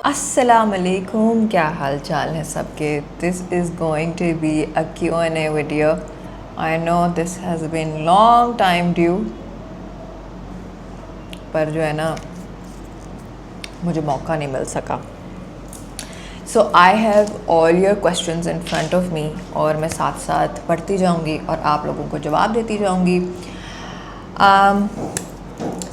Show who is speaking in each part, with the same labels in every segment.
Speaker 1: अस्सलाम वालेकुम, क्या हाल चाल है सबके। This is going to be a Q&A video. I know this has been long time due, पर जो है ना मुझे मौका नहीं मिल सका। So I have all your questions in front of me, और मैं साथ साथ पढ़ती जाऊंगी और आप लोगों को जवाब देती जाऊंगी।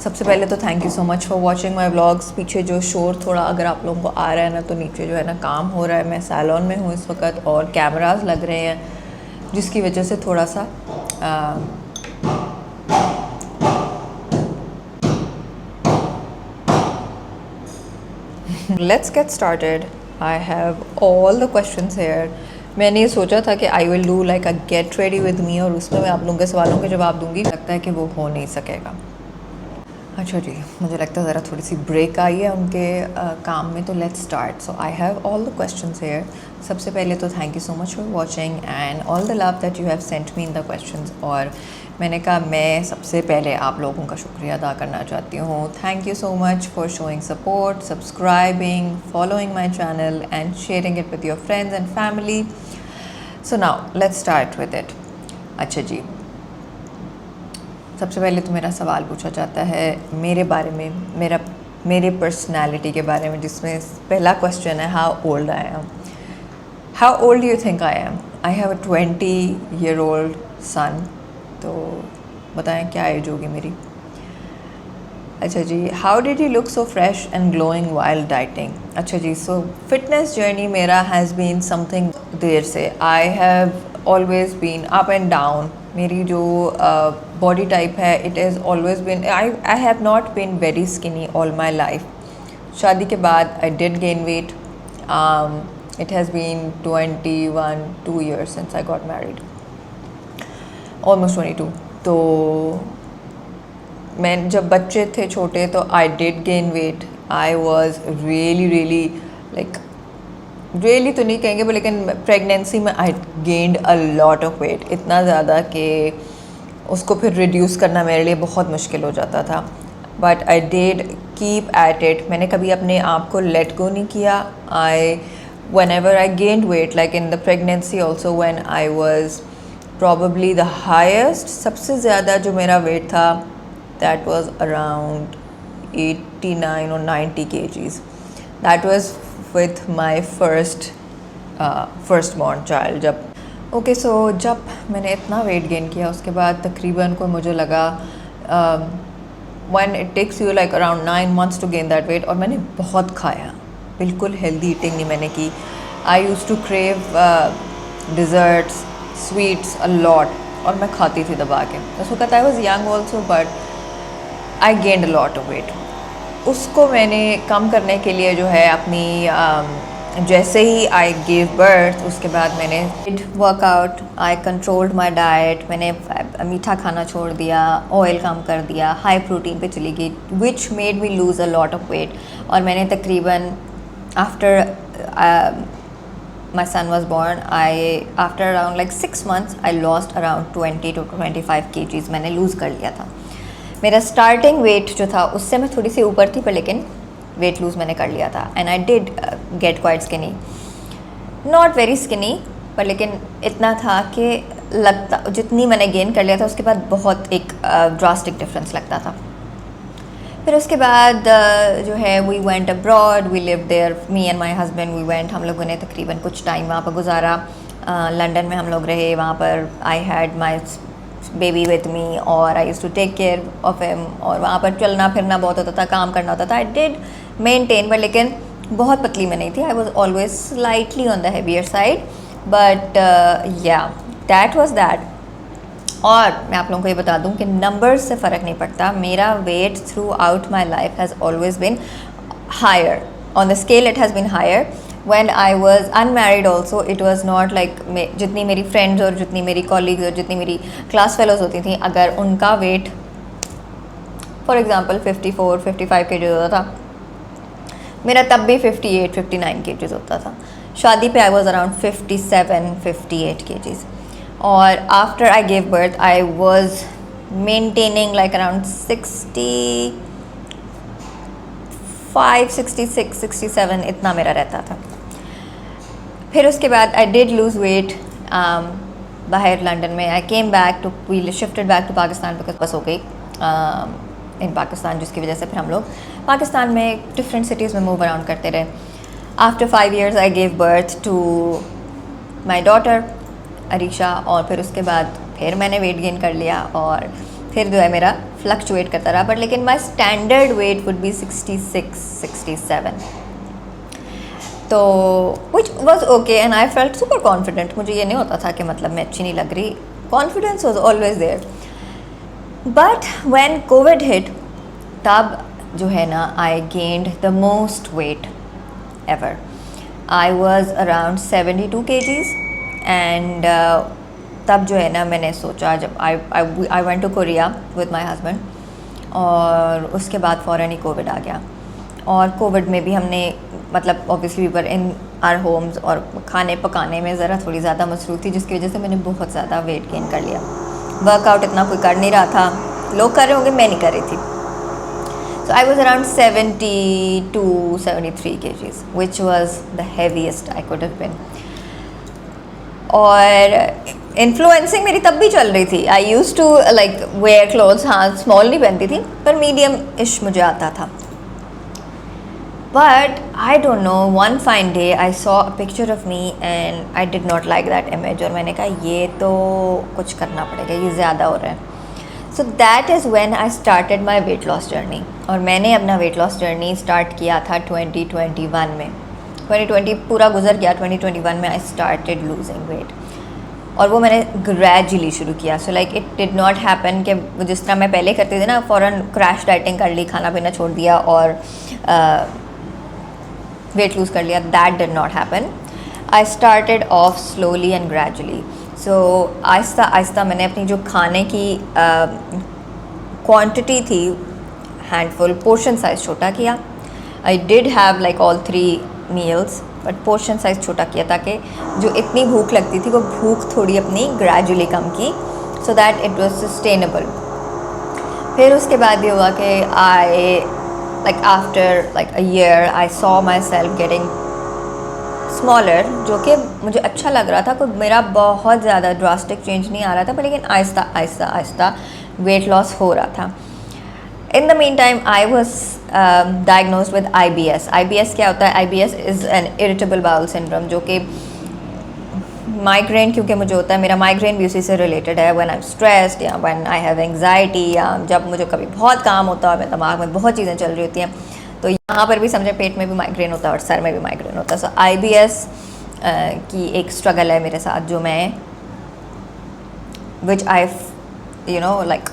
Speaker 1: सबसे पहले तो thank you so much for watching my vlogs. पीछे जो शोर थोड़ा अगर आप लोगों को आ रहा है ना, तो नीचे जो है ना काम हो रहा है। मैं सैलून में हूँ इस वक्त और कैमरास लग रहे हैं, जिसकी वजह से थोड़ा सा let's get started. I have all the questions here. मैंने ये सोचा था कि I will do like a get ready with me, और उसमें मैं आप लोगों के सवालों के जवाब दूंगी। लगता है कि वो हो नहीं सकेगा। अच्छा जी, मुझे लगता है ज़रा थोड़ी सी ब्रेक आई है उनके काम में, तो let's start. So I have all the questions here. सबसे पहले तो thank you so much for watching and all the love that you have sent me in the questions. और मैंने कहा मैं सबसे पहले आप लोगों का शुक्रिया अदा करना चाहती हूँ। Thank you so much for showing support, subscribing, following my channel and sharing it with your friends and family. So now let's start with it. अच्छा जी, सबसे पहले तो मेरा सवाल पूछा जाता है मेरे बारे में, मेरे पर्सनालिटी के बारे में, जिसमें पहला क्वेश्चन है how old I am. How old you think I am? I have a 20-year-old son. तो बताएं क्या एज होगी मेरी। अच्छा जी, how did you look so fresh and glowing while dieting? अच्छा जी, सो फिटनेस जर्नी मेरा हैज़ बीन समथिंग देर से। I have always been up and down. मेरी जो बॉडी टाइप है, it is always been, I have not been very skinny all my life. शादी के बाद I did gain weight. It has been 2 years since I got married, almost 22। तो मैं जब बच्चे थे छोटे तो I did gain weight. I was really like, really तो नहीं कहेंगे, लेकिन प्रेगनेंसी में I gained a lot of weight, इतना ज़्यादा कि उसको फिर रिड्यूस करना मेरे लिए बहुत मुश्किल हो जाता था। But I did keep at it. मैंने कभी अपने आप को लेट गो नहीं किया। whenever I gained weight, like in the pregnancy also, when I was probably the highest, सबसे ज़्यादा जो मेरा वेट था, that was around 89 or 90 kgs. That was with my firstborn child। सो जब मैंने इतना वेट गेन किया, उसके बाद तकरीबन को मुझे लगा when it takes you like around 9 months to gain that weight। और मैंने बहुत खाया, बिल्कुल हेल्दी ईटिंग नहीं मैंने की। I use to crave desserts, sweets a lot, और मैं खाती थी दबा के। उस वक्त I was young also, but I gained a lot of weight. उसको मैंने कम करने के लिए जो है अपनी जैसे ही आई गिव बर्थ, उसके बाद मैंने workout, I controlled my diet. मैंने मीठा खाना छोड़ दिया, ऑयल कम कर दिया, हाई प्रोटीन पे चली गई, which made me lose a lot of weight. और मैंने तकरीबन after my son was born, after around like 6 months I lost around 20 to 25 kgs। मैंने लूज़ कर लिया था। मेरा स्टार्टिंग वेट जो था उससे मैं थोड़ी सी ऊपर थी, पर लेकिन वेट लूज़ मैंने कर लिया था। And I did get quite skinny, not very skinny, पर लेकिन इतना था कि लगता, जितनी मैंने गेन कर लिया था उसके बाद बहुत एक ड्रास्टिक डिफरेंस लगता था। फिर उसके बाद जो है we went abroad, we live there, me and my husband, we went. हम लोगों ने तकरीबन कुछ टाइम वहाँ पर गुजारा। लंदन में हम लोग रहे। वहाँ पर I had my baby with me, और I use to take care of him. और वहाँ पर चलना फिरना बहुत होता था, काम करना होता था। आई डिड मेंटेन, बट लेकिन बहुत पतली में नहीं थी। I was always slightly on the heavier side, but या दैट वॉज दैट। और मैं आप लोगों को ये बता दूं कि नंबर्स से फ़र्क नहीं पड़ता। मेरा weight throughout my life has always been higher on the scale, it has been higher. When I was unmarried also, it was not like, जितनी मेरी फ्रेंड्स और जितनी मेरी कॉलीग्स और जितनी मेरी क्लास फेलोज होती थी, अगर उनका वेट फॉर एग्ज़ाम्पल 54-55 kg होता था, मेरा तब भी 58-59 kg होता था। शादी पे आई वॉज अराउंड 57-58 kgs। और after I give birth I was maintaining like around 65, 66, 67 इतना मेरा रहता था। फिर उसके बाद आई डिड लूज़ वेट बाहर लंदन में। I came back to, we shifted back to Pakistan because बस हो गई इन पाकिस्तान, जिसकी वजह से फिर हम लोग पाकिस्तान में डिफरेंट सिटीज़ में मूव अराउंड करते रहे। After 5 years I gave birth to my daughter Arisha, और फिर उसके बाद फिर मैंने वेट गेन कर लिया और फिर जो है मेरा फ्लक्चुएट करता रहा, बट लेकिन my standard weight would be 66, 67, तो which was okay and I felt super confident. मुझे ये नहीं होता था कि मतलब मैं अच्छी नहीं लग रही, confidence was always there. But when covid hit, तब जो है ना I gained the most weight ever. I was around 72 kgs and तब जो है ना मैंने सोचा, जब I went to Korea with my husband, और उसके बाद फ़ौरन ही कोविड आ गया। और कोविड में भी हमने मतलब obviously we were in our homes और खाने पकाने में ज़रा थोड़ी ज़्यादा मसरूफ़ थी, जिसकी वजह से मैंने बहुत ज़्यादा वेट गेन कर लिया। वर्कआउट इतना कोई कर नहीं रहा था, लोग कर रहे होंगे, मैं नहीं कर रही थी। So I was around 72, 73 kgs, which was the heaviest I could have been. और इन्फ्लुएंसिंग मेरी तब भी चल रही थी। I use to like wear clothes, हाँ स्मॉल नहीं पहनती थी पर मीडियम इश मुझे आता था। But I don't know, one fine day I saw a picture of me and I did not like that image, और मैंने कहा ये तो कुछ करना पड़ेगा, ये ज़्यादा हो रहा है। So that is when I started my weight loss journey. और मैंने अपना वेट लॉस जर्नी स्टार्ट किया था 2021 में। 2020 पूरा गुजर गया, 2021 में आई स्टार्टेड लूजिंग वेट, और वो मैंने ग्रेजुअली शुरू किया। सो like it did not happen कि जिस तरह मैं पहले करती थी ना, फ़ौरन क्रैश डाइटिंग कर ली, खाना पीना छोड़ दिया और वेट लूज़ कर लिया। That did not happen. I started off slowly and gradually. So आहिस्ता आहिस्ता मैंने अपनी जो खाने की क्वांटिटी थी, हैंडफुल, पोर्शन साइज़ छोटा किया। I did have like all 3 meals, but portion size छोटा किया ताकि जो इतनी भूख लगती थी वो भूख थोड़ी अपनी ग्रेजुअली कम की, so that it was sustainable. फिर उसके बाद ये हुआ कि I like after like a year I saw my self getting smaller, जो कि मुझे अच्छा लग रहा था। कोई मेरा बहुत ज़्यादा ड्रास्टिक चेंज नहीं आ रहा था, पर लेकिन आहिस्ता आहिस्ता आहिस्ता वेट लॉस हो रहा था। In the meantime, I was diagnosed with IBS. IBS क्या होता है? IBS is an irritable bowel syndrome, जो कि माइग्रेन क्योंकि मुझे होता है, मेरा माइग्रेन भी उसी से रिलेटेड है। व्हेन आई एम स्ट्रेस्ड या व्हेन आई हैव एंग्जाइटी, या जब मुझे कभी बहुत काम होता है, मेरे दिमाग में बहुत चीज़ें चल रही होती हैं, तो यहाँ पर भी समझे पेट में भी माइग्रेन होता है और सर में भी माइग्रेन होता है। सो IBS की एक स्ट्रगल है मेरे साथ, जो मैं विच आई like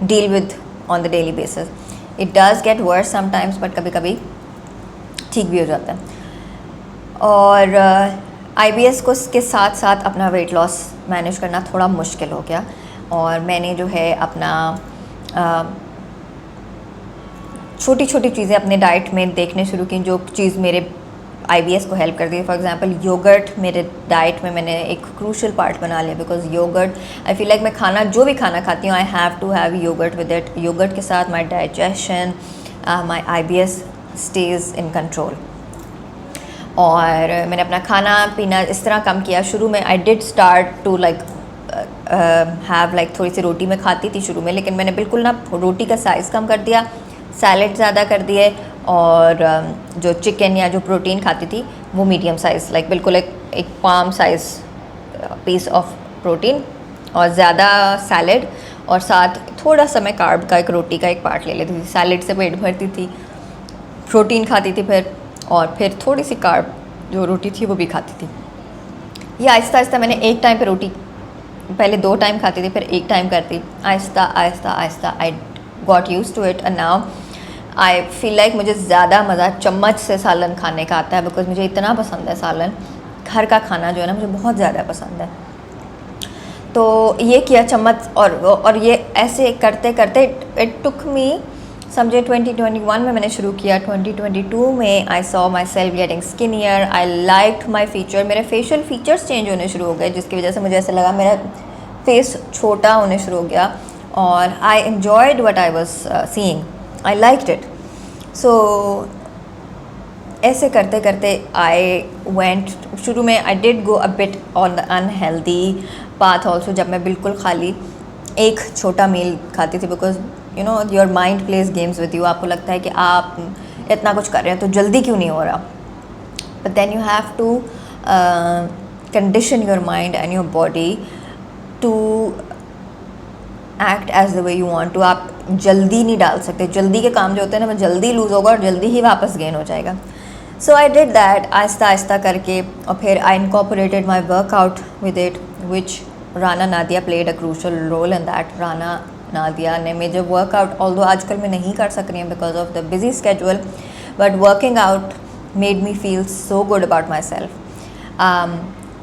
Speaker 1: deal with on the daily basis. It does get worse sometimes, but कभी कभी ठीक भी हो जाता है। और IBS को के साथ साथ अपना वेट लॉस मैनेज करना थोड़ा मुश्किल हो गया, और मैंने जो है अपना छोटी छोटी चीज़ें अपने डाइट में देखने शुरू की, जो चीज़ मेरे IBS को हेल्प करती है। फॉर एग्जांपल योगर्ट मेरे डाइट में मैंने एक क्रूशल पार्ट बना लिया, because yogurt I feel like मैं खाना जो भी खाना खाती हूँ, I have to have yogurt with it. Yogurt के साथ my digestion, my IBS stage in control. और मैंने अपना खाना पीना इस तरह कम किया। शुरू में I did start to like have like थोड़ी सी रोटी मैं खाती थी शुरू में, लेकिन मैंने बिल्कुल ना रोटी का साइज़ कम कर दिया, सैलेड ज़्यादा कर दिए, और जो चिकन या जो प्रोटीन खाती थी वो मीडियम साइज़, लाइक बिल्कुल एक palm size piece of protein, और ज़्यादा सैलेड, और साथ थोड़ा सा मैं कार्ब का एक रोटी का एक पार्ट ले लेती थी। सैलेड से पेट भरती थी, प्रोटीन खाती थी फिर, और फिर थोड़ी सी कार्ब जो रोटी थी वो भी खाती थी। ये आहिस्ता आहिस्ता मैंने एक टाइम पे रोटी, पहले 2 टाइम खाती थी, फिर 1 टाइम करती। आहिस्ता आहिस्ता आहिस्ता I got use to it, and now I feel like मुझे ज़्यादा मज़ा चम्मच से सालन खाने का आता है, बिकॉज मुझे इतना पसंद है सालन। घर का खाना जो है ना मुझे बहुत ज़्यादा पसंद है। तो ये किया चम्मच, और ये ऐसे करते करते इट टुक मी, समझे 2021 में मैंने शुरू किया। 2022 में I saw my self getting skinnier, I liked my feature, मेरे फेशियल फीचर्स चेंज होने शुरू हो गए, जिसकी वजह से मुझे ऐसा लगा मेरा फेस छोटा होने शुरू हो गया, और I enjoyed what I was seeing, I liked it. So ऐसे करते करते आई वेंट, शुरू में I did go a bit on the unhealthy path also, जब मैं बिल्कुल खाली एक छोटा मील खाती थी, because you know your mind plays games with you, आपको लगता है कि आप इतना कुछ कर रहे हैं तो जल्दी क्यों नहीं हो रहा, but then you have to condition your mind and your body to act as the way you want to. आप जल्दी नहीं डाल सकते, जल्दी के काम जो होते हैं ना, वो जल्दी लूज़ होगा और जल्दी ही वापस गेन हो जाएगा. सो I did that Aahista Aahista करके, और फिर I incorporated my workout with it, which Rana Nadia played a crucial role in that. Rana Nadia ने मुझे वर्कआउट, ऑल्दो आजकल मैं नहीं कर सक रही हूँ because of the busy schedule, but working out made me feel so good about my self.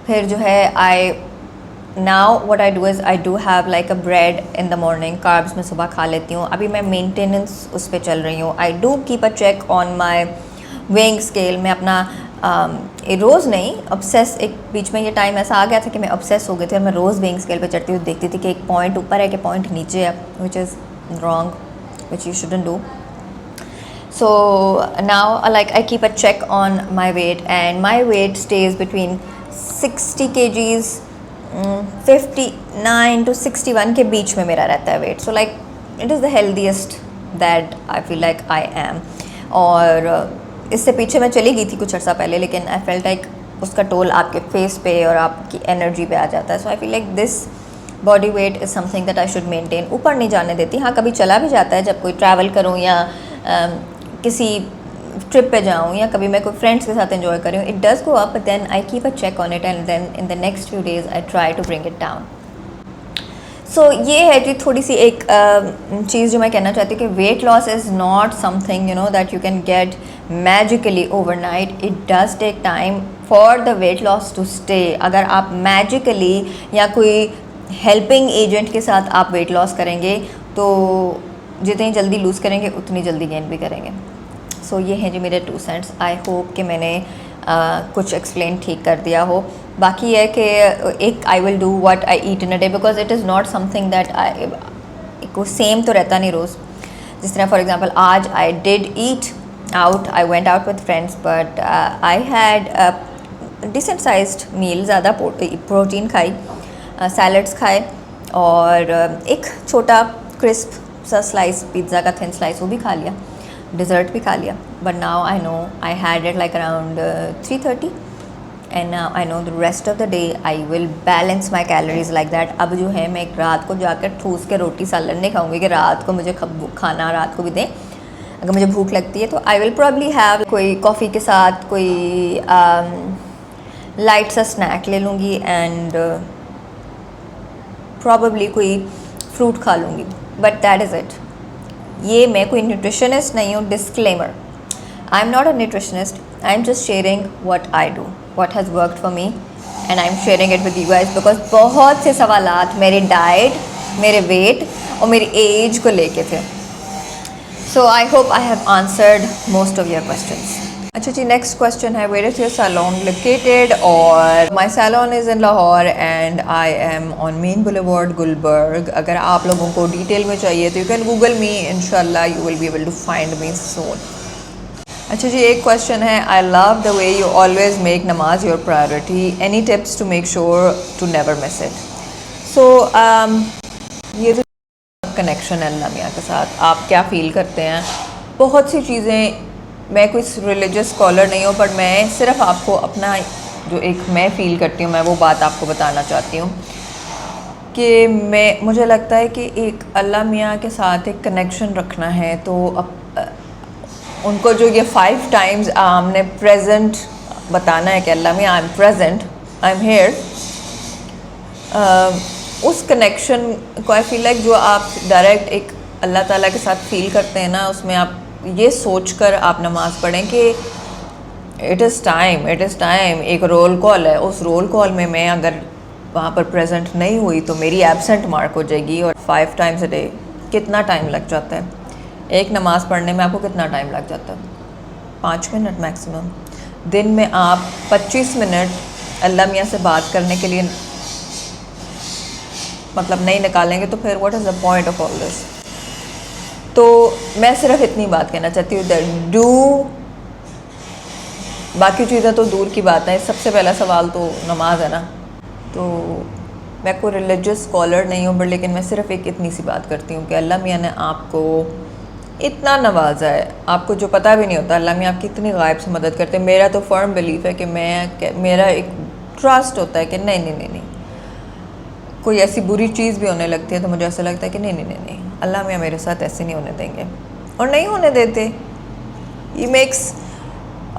Speaker 1: फिर जो है I now what I do is I do have like a bread in the morning, carbs मैं सुबह खा लेती हूँ. अभी मैं मेंटेनेंस उस पर चल रही हूँ. I do keep a check on my weighing scale. मैं अपना रोज़ नहीं, ऑब्सेस, एक बीच में ये टाइम ऐसा आ गया था कि मैं ऑब्सेस हो गई थी और मैं रोज़ वेइंग स्केल पे चढ़ती हुई देखती थी कि एक पॉइंट ऊपर है कि पॉइंट नीचे है, which is wrong, which you shouldn't do. So now like I keep a check on my weight, and my weight stays between 60 kgs, 59 to 61 के बीच में मेरा रहता है weight. So like it is the healthiest that I feel like I am. और इससे पीछे मैं चली गई थी कुछ अर्सा पहले, लेकिन आई फेल्ट लाइक उसका टोल आपके फेस पे और आपकी एनर्जी पे आ जाता है. So I feel like this body weight is something that I should maintain. ऊपर नहीं जाने देती. हाँ, कभी चला भी जाता है जब कोई ट्रैवल करूँ या किसी ट्रिप पे जाऊँ या कभी मैं कोई फ्रेंड्स के साथ एंजॉय कर रही हूँ, it does go up, then I keep a check on it and then in the next few days I try to bring it down. So ये है जी थोड़ी सी एक चीज़ जो मैं कहना चाहती हूँ कि weight loss is not something you know that you can get magically overnight. It does take time for the weight loss to stay. अगर आप मैजिकली या कोई हेल्पिंग एजेंट के साथ आप वेट लॉस करेंगे तो जितनी जल्दी लूज़ करेंगे उतनी जल्दी गेन भी करेंगे. सो ये हैं जी मेरे 2 सेंट्स. आई होप कि मैंने कुछ एक्सप्लेन ठीक कर दिया हो. बाकी है कि एक आई will do what I eat in a day, because it is not something that आई को सेम तो रहता नहीं रोज़. जिस तरह फॉर एग्जांपल आज I did eat out, I went out with friends, but I had decent sized meal, ज़्यादा protein खाई, salads खाए और एक छोटा क्रिस्प सा स्लाइस पिज़्ज़ा का थिन स्लाइस वो भी खा लिया, डिज़र्ट भी खा लिया. But now I know I had it like around 3:30 and now I know the rest of the day I will balance my calories like that. अब जो है मैं एक रात को जाकर ठूस के रोटी सालन नहीं खाऊंगी कि रात को मुझे खाना रात को भी दें. अगर मुझे भूख लगती है तो आई विल प्रॉब्ली हैव कोई कॉफ़ी के साथ कोई लाइट सा स्नैक ले लूँगी एंड प्रॉबली कोई फ्रूट खा लूँगी, बट दैट इज़ इट. ये मैं कोई न्यूट्रिशनिस्ट नहीं हूँ. Disclaimer, I am not a nutritionist. I am just sharing what I do, what has worked for me, and I am sharing it with you guys, because बहुत से सवालात मेरे diet, मेरे वेट और मेरी एज को लेके थे. So I hope I have answered most of your questions. अच्छा जी, नेक्स्ट क्वेश्चन है, where is your salon located? और my salon is in Lahore and I am on main boulevard Gulberg. अगर आप लोगों को डिटेल में चाहिए तो यू कैन गूगल मी, इंशाल्लाह you will be able to find me soon. अच्छा जी, एक क्वेश्चन है, I love the way you always make नमाज your priority, any tips to make sure to never miss it? So ये तो connection है अल्लाह मियाँ के साथ. आप क्या फ़ील करते हैं? बहुत सी चीज़ें, मैं कोई रिलीजियस स्कॉलर नहीं हूँ, बट मैं सिर्फ आपको अपना जो एक मैं फ़ील करती हूँ, मैं वो बात आपको बताना चाहती हूँ कि मुझे लगता है कि एक अल्लाह मियाँ के साथ एक कनेक्शन रखना है तो उनको जो ये 5 टाइम्स हमने प्रेजेंट बताना है कि अल्लाह मियाँ I am present, I am here, उस कनेक्शन को आई फील लाइक जो आप डायरेक्ट एक अल्लाह ताला के साथ फ़ील करते हैं ना, उसमें आप ये सोचकर आप नमाज़ पढ़ें कि इट इज़ टाइम, एक रोल कॉल है. उस रोल कॉल में मैं अगर वहाँ पर प्रेजेंट नहीं हुई तो मेरी एब्सेंट मार्क हो जाएगी. और 5 टाइम्स अ डे कितना टाइम लग जाता है? एक नमाज़ पढ़ने में आपको कितना टाइम लग जाता है? 5 मिनट मैक्सिमम. दिन में आप 25 मिनट अल्लाह मियाँ से बात करने के लिए मतलब नहीं निकालेंगे तो फिर what is the point of all this? तो मैं सिर्फ इतनी बात कहना चाहती हूँ दैट डू, बाकी चीज़ें तो दूर की बात है, सबसे पहला सवाल तो नमाज है ना। तो मैं कोई रिलीजियस स्कॉलर नहीं हूँ, बट लेकिन मैं सिर्फ एक इतनी सी बात करती हूँ कि अल्लाह मियाँ ने आपको इतना नवाजा है, आपको जो पता भी नहीं होता अल्लाह मियाँ आपकी इतनी गायब से मदद करते हैं। मेरा तो फर्म बिलीफ है कि मेरा एक ट्रस्ट होता है कि नहीं नहीं नहीं नहीं, कोई ऐसी बुरी चीज़ भी होने लगती है तो मुझे ऐसा लगता है कि नहीं नहीं नहीं नहीं, अल्लाह मियाँ मेरे साथ ऐसे नहीं होने देंगे, और नहीं होने देते। ये मेक्स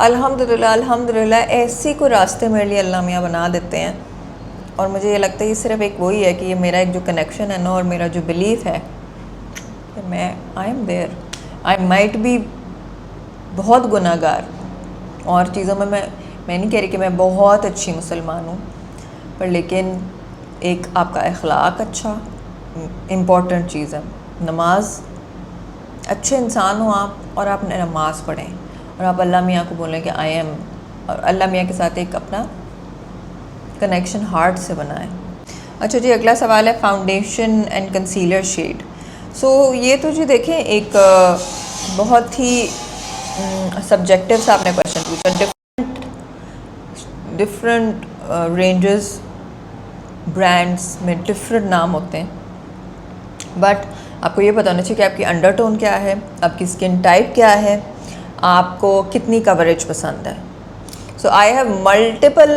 Speaker 1: अल्हम्दुलिल्लाह अल्हम्दुलिल्लाह ऐसी कोई रास्ते मेरे लिए अल्लाह मियाँ बना देते हैं। और मुझे ये लगता है ये सिर्फ एक वही है कि ये मेरा एक जो कनेक्शन है ना, और मेरा जो बिलीफ है कि मैं I am there, I might be बहुत गुनाहगार और चीज़ों में मैं नहीं कह रही कि मैं बहुत अच्छी मुसलमान हूँ, पर लेकिन एक आपका अखलाक अच्छा इम्पॉर्टेंट चीज़ है। नमाज, अच्छे इंसान हो आप और आप नमाज़ पढ़ें और आप अल्लाह मियाँ को बोलें कि आई एम, और अल्लाह मियाँ के साथ एक अपना कनेक्शन हार्ट से बनाएं। अच्छा जी, अगला सवाल है फाउंडेशन एंड कंसीलर शेड। सो ये तो जी देखें एक बहुत ही सब्जेक्टिव सा आपने क्वेश्चन पूछा। डिफरेंट रेंजेस ब्रांड्स में डिफरेंट नाम होते हैं, बट आपको ये पता होना चाहिए कि आपकी अंडरटोन क्या है, आपकी स्किन टाइप क्या है, आपको कितनी कवरेज पसंद है। So I have multiple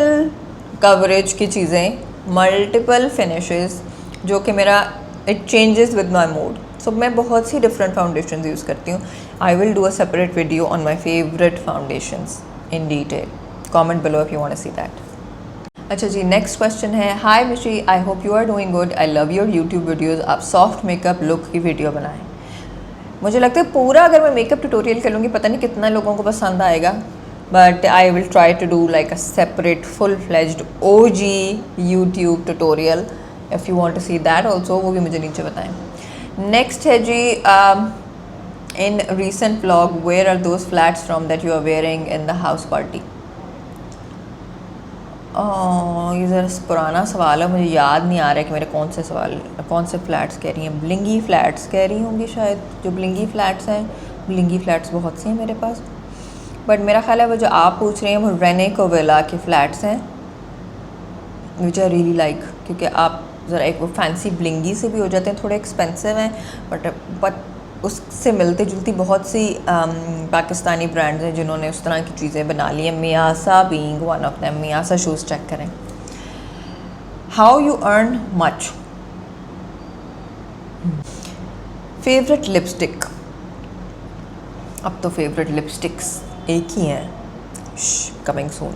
Speaker 1: coverage की चीज़ें, मल्टीपल फिनिशेस, जो कि मेरा it changes with my mood. So मैं बहुत सी डिफरेंट फाउंडेशन यूज़ करती हूँ। I will do a separate video on my favourite foundations in detail. Comment below if you want to see that. अच्छा जी, नेक्स्ट क्वेश्चन है, hi Mishi, I hope you are doing good, I love your YouTube videos. आप soft makeup look की video बनाएं। मुझे लगता है पूरा अगर मैं मेकअप ट्यूटोरियल करूँगी पता नहीं कितना लोगों को पसंद आएगा, but I will try to do like a separate full fledged OG YouTube tutorial if you want to see that also, वो भी मुझे नीचे बताएं। नेक्स्ट है जी, in recent vlog where are those flats from that you are wearing in the house party. ये ज़रा पुराना सवाल है, मुझे याद नहीं आ रहा है कि मेरे कौन से फ्लैट्स कह रही हैं। ब्लिंगी फ्लैट्स कह रही होंगी शायद, जो ब्लिंगी फ्लैट्स हैं। ब्लिंगी फ्लैट्स बहुत सी हैं मेरे पास, बट मेरा ख्याल है वो जो आप पूछ रहे हैं वो रेने कोवेला के फ्लैट्स हैं, विच आई रियली लाइक, क्योंकि आप ज़रा एक वो फैंसी ब्लिंगी से भी हो जाते हैं, थोड़े एक्सपेंसिव हैं, बट उससे मिलती जुलती बहुत सी पाकिस्तानी ब्रांड्स हैं जिन्होंने उस तरह की चीज़ें बना ली हैं। Miyasa being one of them. Miyasa shoes check करें। How you earn much. Favourite lipstick, अब तो फेवरेट लिपस्टिक्स एक ही हैं, coming soon.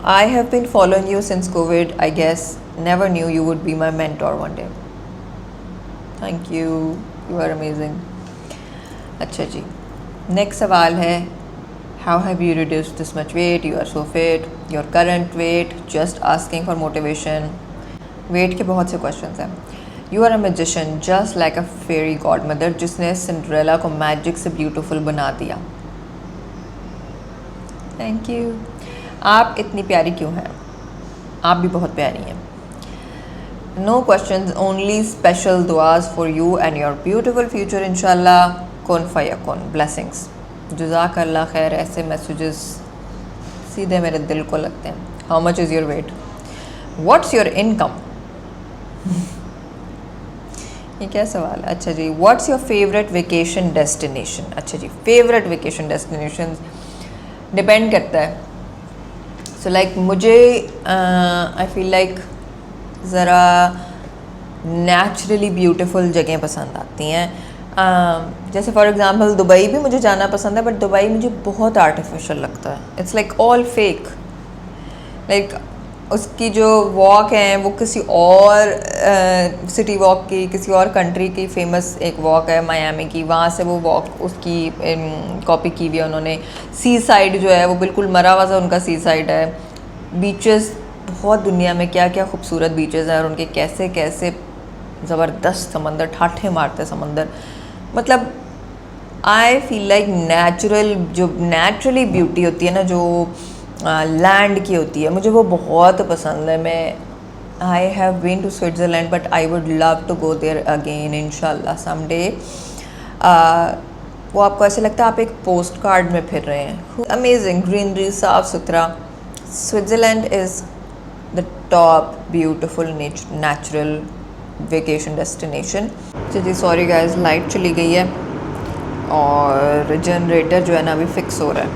Speaker 1: I have been following you since Covid, I guess never knew you would be my mentor one day. Thank you, you are amazing. अच्छा जी, next सवाल है, how have you reduced this much weight, you are so fit, your current wait, just asking for motivation. Weight के बहुत से question हैं। You are a magician just like a fairy godmother, जिसने Cinderella को magic से beautiful बना दिया। Thank you. आप इतनी प्यारी क्यों हैं? आप भी बहुत प्यारी हैं। No questions, only special duas for you and your beautiful future, inshallah. Kun fayakun, blessings. Jazakallah khair। ऐसे मैसेजेस सीधे मेरे दिल को लगते हैं। How much is your weight? What's your income? ये क्या सवाल है? अच्छा जी, What's your favorite vacation destination? अच्छा जी, favorite vacation destinations डिपेंड करता है। So like मुझे I feel like ज़रा नेचुरली ब्यूटीफुल जगह पसंद आती हैं। जैसे फॉर एग्ज़ाम्पल दुबई भी मुझे जाना पसंद है, बट दुबई मुझे बहुत आर्टिफिशियल लगता है। It's like all fake. Like उसकी जो वॉक है वो किसी और सिटी वॉक की, किसी और कंट्री की फेमस एक वॉक है मायामी की, वहाँ से वो वॉक उसकी कॉपी की हुई है उन्होंने। सी साइड जो है वो बिल्कुल मरा हुआ सा उनका सी साइड है। बीचेस बहुत, दुनिया में क्या क्या खूबसूरत बीचेस हैं और उनके कैसे कैसे ज़बरदस्त समंदर, ठाठे मारते समंदर। मतलब आई फील लाइक नेचुरल, जो नेचुरली ब्यूटी होती है ना, जो लैंड की होती है, मुझे वो बहुत पसंद है। मैं I have been to Switzerland, but I would love to go there again, inshallah, someday. वो आपको ऐसे लगता है आप एक पोस्ट कार्ड में फिर रहे हैं. अमेजिंग ग्रीनरी, साफ सुथरा. Switzerland is the top beautiful natural vacation destination. जी सॉरी गाइस, लाइट चली गई है और जनरेटर जो है ना अभी फिक्स हो रहा है.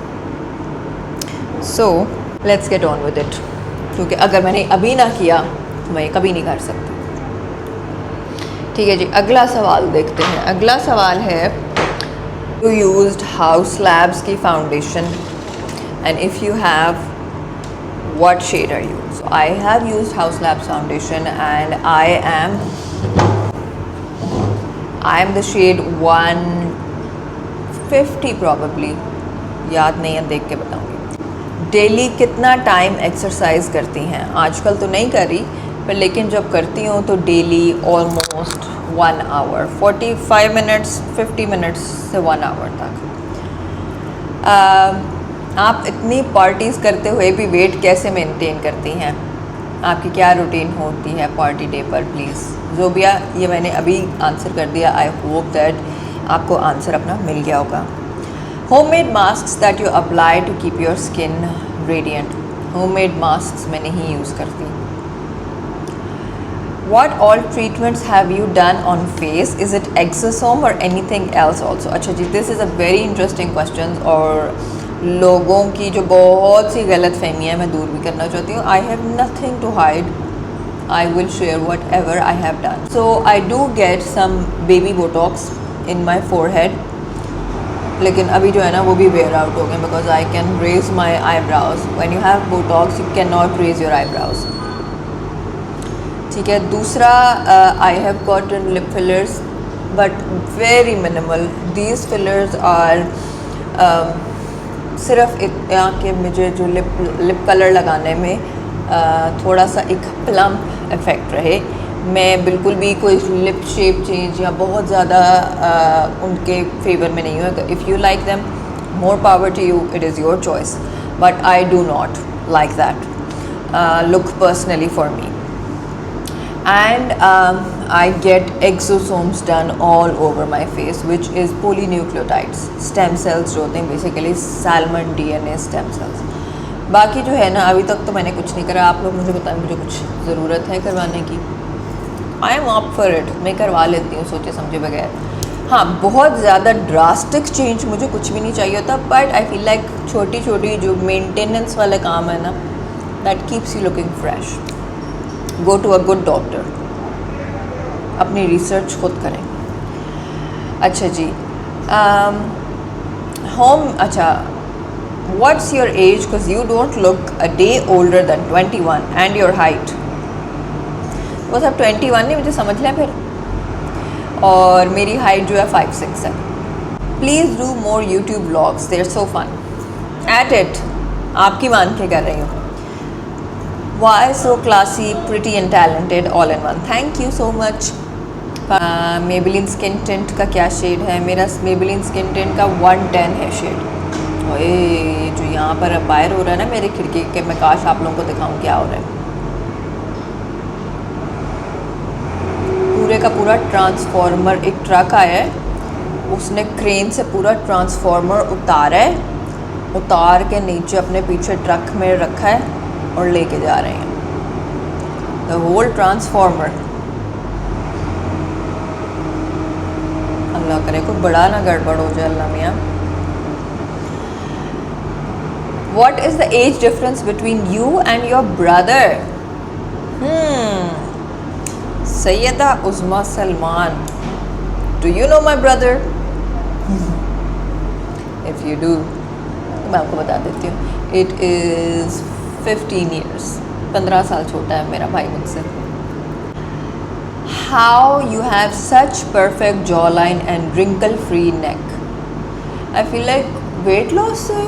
Speaker 1: So let's get on with it, क्योंकि अगर मैंने अभी ना किया तो मैं कभी नहीं कर सकती. ठीक है जी, अगला सवाल देखते हैं. अगला सवाल है, यू यूज्ड हाउस लैब्स की foundation and if you have what shade are you? So I have used House Labs foundation and I am the shade 150 probably, याद नहीं है, देख के बताऊंगी. डेली कितना टाइम एक्सरसाइज करती हैं? आजकल तो नहीं कर रही, पर लेकिन जब करती हूँ तो daily almost 1 hour, 45 minutes, 50 minutes से 1 आवर तक. आप इतनी पार्टीज़ करते हुए भी वेट कैसे मेंटेन करती हैं? आपकी क्या रूटीन होती है पार्टी डे पर? प्लीज़ ज़ोबिया, ये मैंने अभी आंसर कर दिया. आई होप दैट आपको आंसर अपना मिल गया होगा. Homemade masks that you apply to keep your skin radiant. Homemade masks मैं नहीं यूज़ करती. What all treatments have you done on face? Is it exosome or anything else also? अच्छा जी, this is a very interesting question और लोगों की जो बहुत सी गलत फहमियाँ मैं दूर भी करना चाहती हूँ. I have nothing to hide. I will share whatever I have done. So I do get some baby botox in my forehead. लेकिन अभी जो है ना वो भी wear out हो गए because I can raise my eyebrows. When you have botox, you cannot raise your eyebrows. ठीक है. दूसरा, I have gotten lip fillers but very minimal. These fillers are सिर्फ इतना कि मुझे जो लिप कलर लगाने में थोड़ा सा एक प्लम्प इफ़ेक्ट रहे. मैं बिल्कुल भी कोई लिप शेप चेंज या बहुत ज़्यादा उनके फेवर में नहीं हूँ. If you like them, more power to you, it is your choice, but I do not like that look personally for me. And I get exosomes done all over my face, which is polynucleotides, stem cells जो होते हैं basically salmon DNA stem cells. बाकी जो है ना अभी तक तो मैंने कुछ नहीं करा. आप लोग मुझे बताएं मुझे कुछ ज़रूरत है करवाने की? I am up for it. मैं करवा लेती हूँ सोचे समझे बगैर. हाँ, बहुत ज़्यादा ड्रास्टिक चेंज मुझे कुछ भी नहीं चाहिए होता, बट आई फील लाइक छोटी छोटी जो मेंटेनेंस वाले काम है ना, that keeps you looking fresh. Go to a good doctor. अपनी रिसर्च खुद करें. अच्छा जी, अच्छा, what's your age? Because you don't look a day older than 21 and your height. बस अब 21 नहीं, मुझे समझ लें फिर. और मेरी हाइट जो है 5'6" है. Please do more YouTube vlogs, they are so fun. Eat it, आपकी मान के कर रही हूँ. Why so classy, pretty and talented all in one? Thank you so much. Maybelline Skin Tint का क्या शेड है? मेरा Maybelline Skin Tint का 110 है शेड. ओए, जो यहाँ पर बाहर हो रहा है ना मेरी खिड़की के, मैं काश आप लोगों को दिखाऊं क्या हो रहा है. पूरे का पूरा ट्रांसफार्मर, एक ट्रक आया है, उसने क्रेन से पूरा ट्रांसफार्मर उतारा है, उतार के नीचे अपने पीछे ट्रक में रखा है और लेके जा रहे हैं. The whole transformer. अल्लाह करे कोई बड़ा ना गड़बड़ हो जाए. अल्लाह मियाँ. What is the age difference between you and your brother? Sayyida Uzma Salman. Do you know my brother? If you do, मैं आपको बता देती हूँ. It is 15 years. 15 साल छोटा है मेरा भाई मुझसे. How you have such perfect jawline and wrinkle free neck? I feel like weight loss से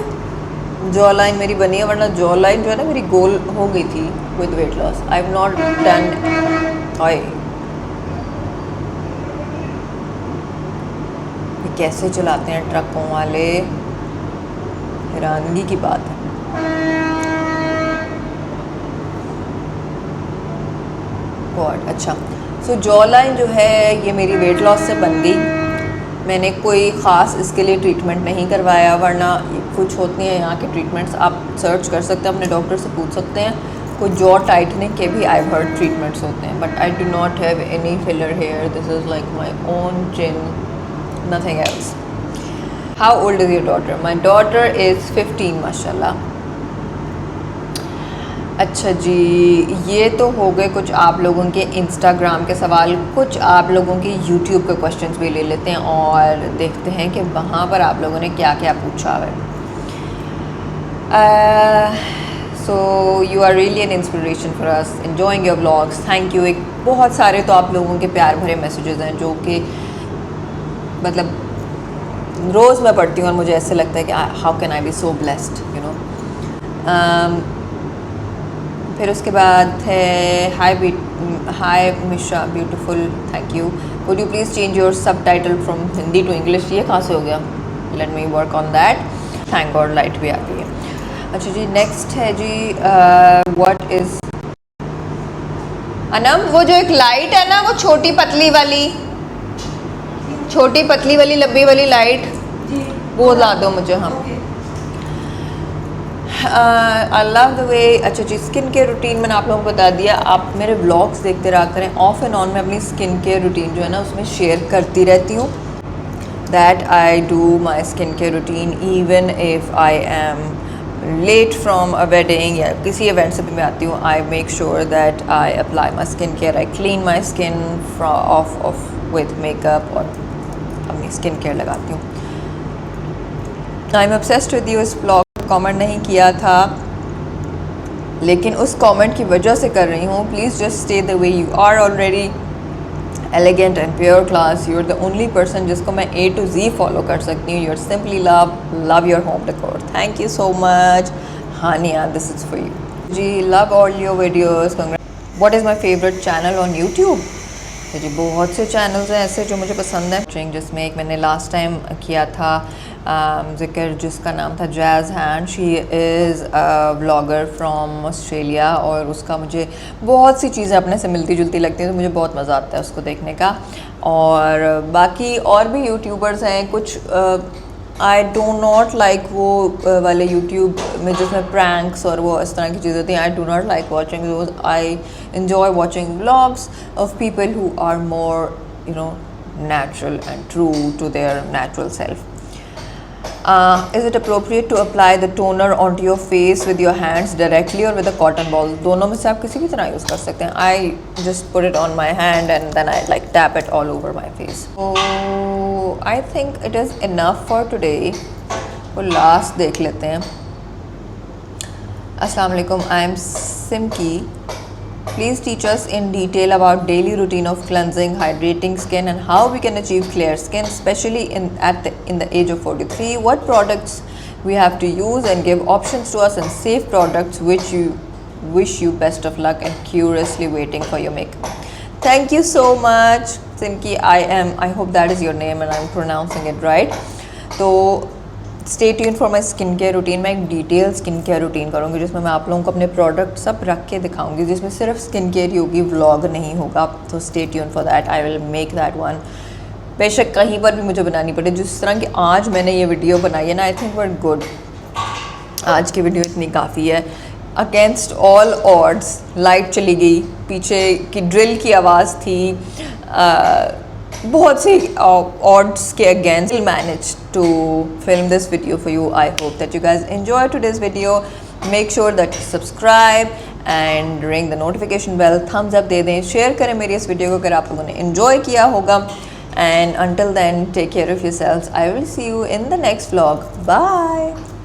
Speaker 1: जॉ लाइन मेरी बनी है, वरना जॉ लाइन जो है ना मेरी गोल हो गई थी with weight loss. I have not done. ओए, कैसे चलाते हैं ट्रकों वाले, हैरानगी की बात है. गॉड। अच्छा, सो जॉ लाइन जो है ये मेरी वेट लॉस से बन गई। मैंने कोई ख़ास इसके लिए ट्रीटमेंट नहीं करवाया, वरना कुछ होती हैं यहाँ के ट्रीटमेंट्स, आप सर्च कर सकते हैं, अपने डॉक्टर से पूछ सकते हैं। कोई जॉ टाइटनिंग के भी आई हर्ड ट्रीटमेंट्स होते हैं, but I do not have any filler here, this is like my own chin, nothing else. How old is your daughter? My daughter is 15 माशाल्लाह। अच्छा जी, ये तो हो गए कुछ आप लोगों के इंस्टाग्राम के सवाल। कुछ आप लोगों के यूट्यूब के क्वेश्चंस भी ले लेते हैं और देखते हैं कि वहाँ पर आप लोगों ने क्या क्या पूछा है। So you are really an inspiration for us, enjoying your vlogs, thank you. एक बहुत सारे तो आप लोगों के प्यार भरे मैसेजेस हैं जो कि मतलब रोज़ मैं पढ़ती हूँ और मुझे ऐसे लगता है कि how can I be so blessed, you know. फिर उसके बाद है hi Misha beautiful, thank you. Would you please change your subtitle from Hindi to English? ये कहाँ से हो गया? Let me work on that. Thank God light भी आ गई है। अच्छा जी, नेक्स्ट है जी व्हाट इज़ अनम, वो जो एक लाइट है ना, वो छोटी पतली वाली लंबी वाली लाइट, वो ला दो मुझे। हम आई लव द वे। अच्छा जी, स्किन केयर रूटीन मैंने आप लोगों को बता दिया। आप मेरे व्लॉग्स देखते रहा करें, ऑफ एंड ऑन मैं अपनी स्किन केयर रूटीन जो है ना उसमें शेयर करती रहती हूँ। That I do my skin care routine even if I am late from a wedding या किसी इवेंट से भी मैं आती हूँ। I make sure that I apply my skin care, I clean my skin off with makeup और अपनी skin care लगाती हूँ। I am obsessed with you. इस ब्लॉग कमेंट नहीं किया था लेकिन उस कमेंट की वजह से कर रही हूँ। Please just stay the way you are already elegant and pure class. You are the only person जिसको मैं A to Z फॉलो कर सकती हूँ। You are simply love your home decor. Thank you so much Hania, this is for you जी। Love all your videos. What is my favourite channel on YouTube? जी बहुत से channels हैं ऐसे जो मुझे पसंद है, जिसमें एक मैंने लास्ट टाइम किया था ज़िक्र, जिसका नाम था jazz hand. She is a vlogger from Australia और उसका मुझे बहुत सी चीज़ें अपने से मिलती जुलती लगती हैं, तो मुझे बहुत मज़ा आता है उसको देखने का। और बाकी और भी यूट्यूबर्स हैं कुछ, आई डू नॉट लाइक वो वाले यूट्यूब में जिसमें प्रैंक्स और वो इस तरह की चीज़ें होती हैं। आई do not like watching those. I enjoy watching vlogs of people who are more, you know, natural and true to their natural self. Is it appropriate to apply the toner onto your face with your hands directly or with a cotton ball? दोनों में से आप किसी भी तरह use कर सकते हैं। I just put it on my hand and then I like tap it all over my face. So I think it is enough for today. वो last देख लेते हैं। अस्सलाम वालेकुम, I am Simki. Please teach us in detail about daily routine of cleansing, hydrating skin and how we can achieve clear skin, especially in the age of 43. What products we have to use and give options to us and safe products which you wish you best of luck and curiously waiting for your makeup. Thank you so much, Simki. I hope that is your name and I'm pronouncing it right. So stay tune for my skin care routine. मैं एक detail skin care routine करूँगी जिसमें मैं आप लोगों को अपने product सब रख के दिखाऊंगी, जिसमें सिर्फ स्किन केयर ही होगी, व्लॉग नहीं होगा। तो stay tune for that, I will make that one. बेशक कहीं पर भी मुझे बनानी पड़े, जिस तरह की आज मैंने ये वीडियो बनाई है ना, आई थिंक वेरी गुड। आज की वीडियो इतनी काफ़ी है। अगेंस्ट ऑल ऑड्स लाइट चली गई, पीछे की ड्रिल की आवाज़ थी, बहुत सी odds के against will manage to film this video for you. I hope that you guys enjoy today's video. Make sure that you subscribe and ring the notification bell. Thumbs up दे दें, share करें मेरी इस video को अगर आप लोगों ने enjoy किया होगा. And until then, take care of yourselves. I will see you in the next vlog. Bye.